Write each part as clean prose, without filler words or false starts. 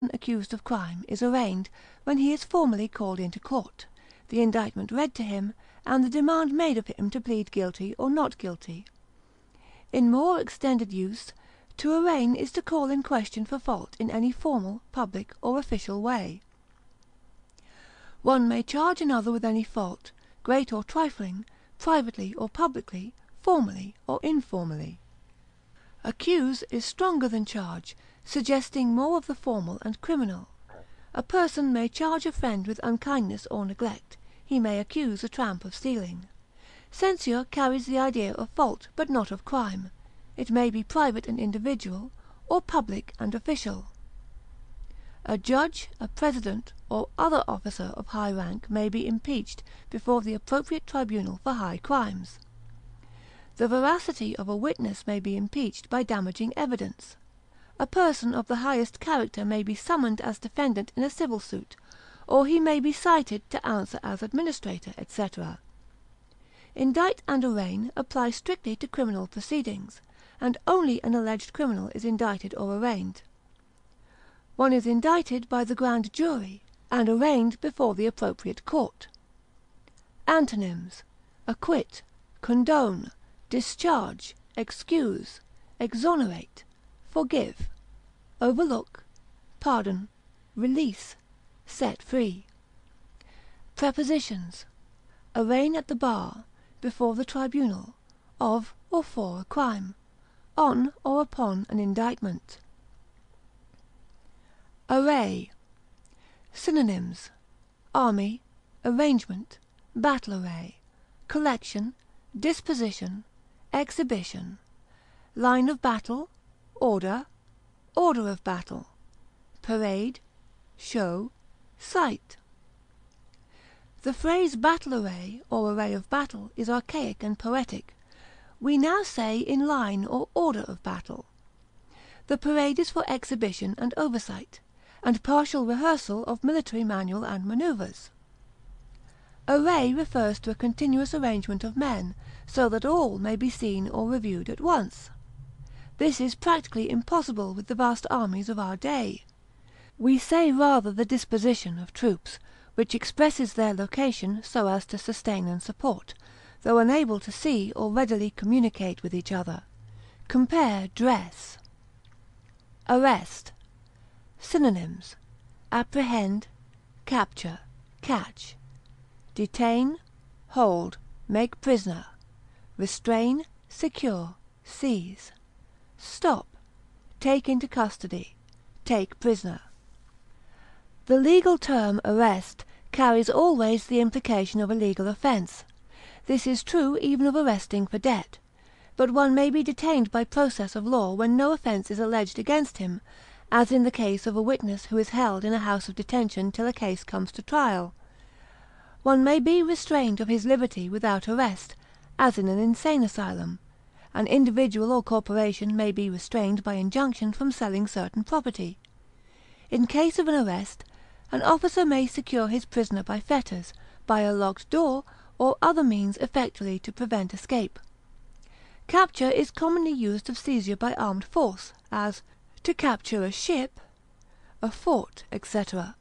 accused of crime is arraigned when he is formally called into court, the indictment read to him, and the demand made of him to plead guilty or not guilty. In more extended use, to arraign is to call in question for fault in any formal, public, or official way. One may charge another with any fault, great or trifling, privately or publicly, formally or informally. Accuse is stronger than charge, suggesting more of the formal and criminal. A person may charge a friend with unkindness or neglect; he may accuse a tramp of stealing. Censure carries the idea of fault, but not of crime. It may be private and individual, or public and official. A judge, a president, or other officer of high rank may be impeached before the appropriate tribunal for high crimes. The veracity of a witness may be impeached by damaging evidence. A person of the highest character may be summoned as defendant in a civil suit, or he may be cited to answer as administrator, etc. Indict and arraign apply strictly to criminal proceedings, and only an alleged criminal is indicted or arraigned. One is indicted by the grand jury, and arraigned before the appropriate court. Antonyms: acquit, condone, discharge, excuse, exonerate, forgive, overlook, pardon, release, set free. Prepositions: arraign at the bar, before the tribunal, of or for a crime, on or upon an indictment. Array. Synonyms: army, arrangement, battle array, collection, disposition, exhibition, line of battle, order, order of battle, parade, show, sight. The phrase battle array or array of battle is archaic and poetic. We now say in line or order of battle. The parade is for exhibition and oversight, and partial rehearsal of military manual and manoeuvres. Array refers to a continuous arrangement of men, so that all may be seen or reviewed at once. This is practically impossible with the vast armies of our day. We say rather the disposition of troops, which expresses their location so as to sustain and support, though unable to see or readily communicate with each other. Compare dress. Arrest. Synonyms: apprehend, capture, catch, detain, hold, make prisoner, restrain, secure, seize, stop, take into custody, take prisoner. The legal term arrest carries always the implication of a legal offence. This is true even of arresting for debt, but one may be detained by process of law when no offence is alleged against him, as in the case of a witness who is held in a house of detention till a case comes to trial. One may be restrained of his liberty without arrest, as in an insane asylum. An individual or corporation may be restrained by injunction from selling certain property. In case of an arrest, an officer may secure his prisoner by fetters, by a locked door, or other means effectually to prevent escape. Capture is commonly used of seizure by armed force, as to capture a ship, a fort, etc.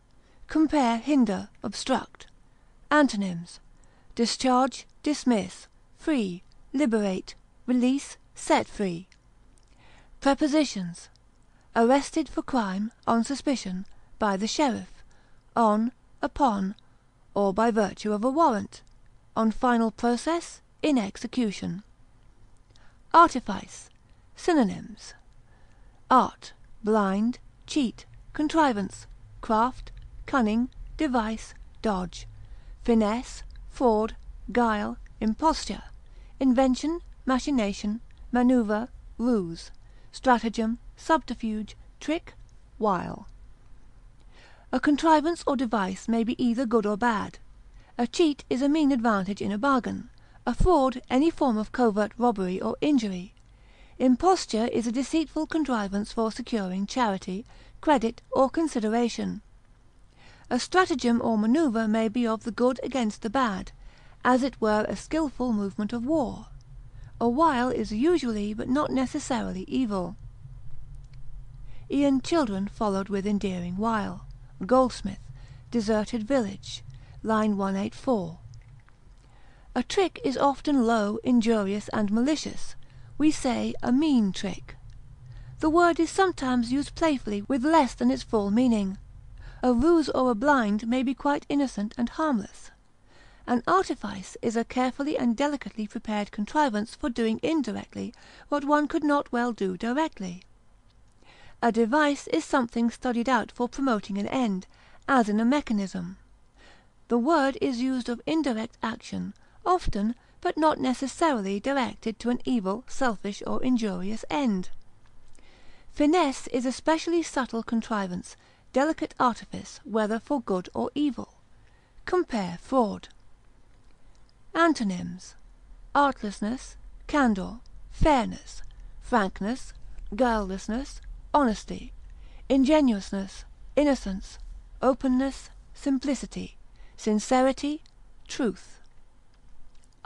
Compare hinder, obstruct. Antonyms: discharge, dismiss, free, liberate, release, set free. Prepositions: arrested for crime, on suspicion, by the sheriff, on, upon, or by virtue of a warrant, on final process, in execution. Artifice. Synonyms: art, blind, cheat, contrivance, craft, cunning, device, dodge, finesse, fraud, guile, imposture, invention, machination, maneuver, ruse, stratagem, subterfuge, trick, wile. A contrivance or device may be either good or bad. A cheat is a mean advantage in a bargain; a fraud any form of covert robbery or injury. Imposture is a deceitful contrivance for securing charity, credit, or consideration. A stratagem or maneuver may be of the good against the bad, as it were a skilful movement of war. A wile is usually but not necessarily evil. E'en children followed with endearing wile. Goldsmith, Deserted Village, line 184. A trick is often low, injurious, and malicious. We say a mean trick. The word is sometimes used playfully with less than its full meaning. A ruse or a blind may be quite innocent and harmless. An artifice is a carefully and delicately prepared contrivance for doing indirectly what one could not well do directly. A device is something studied out for promoting an end, as in a mechanism. The word is used of indirect action, often, but not necessarily directed to an evil, selfish, or injurious end. Finesse is a specially subtle contrivance, delicate artifice, whether for good or evil. Compare fraud. Antonyms: artlessness, candour, fairness, frankness, guilelessness, honesty, ingenuousness, innocence, openness, simplicity, sincerity, truth.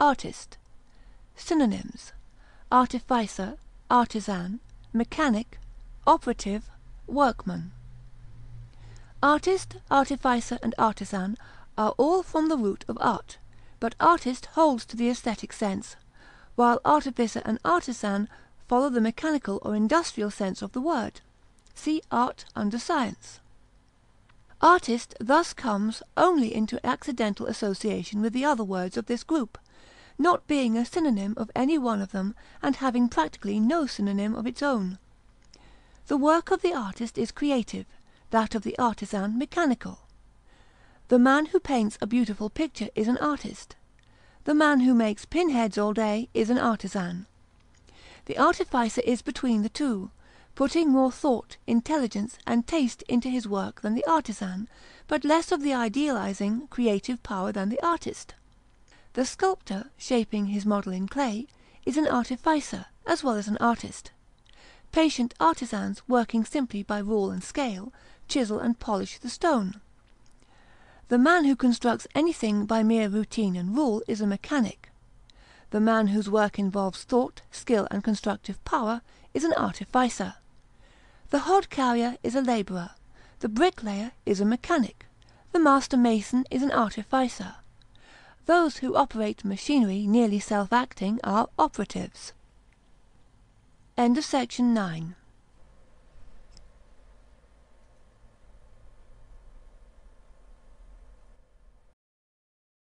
Artist. Synonyms: artificer, artisan, mechanic, operative, workman. Artist, artificer, and artisan are all from the root of art, but artist holds to the aesthetic sense, while artificer and artisan follow the mechanical or industrial sense of the word. See art under science. Artist thus comes only into accidental association with the other words of this group, not being a synonym of any one of them and having practically no synonym of its own. The work of the artist is creative, that of the artisan mechanical. The man who paints a beautiful picture is an artist. The man who makes pinheads all day is an artisan. The artificer is between the two, putting more thought, intelligence, and taste into his work than the artisan, but less of the idealizing, creative power than the artist. The sculptor, shaping his model in clay, is an artificer as well as an artist. Patient artisans, working simply by rule and scale, chisel and polish the stone. The man who constructs anything by mere routine and rule is a mechanic. The man whose work involves thought, skill, and constructive power is an artificer. The hod carrier is a labourer. The bricklayer is a mechanic. The master mason is an artificer. Those who operate machinery nearly self-acting are operatives. End of section 9.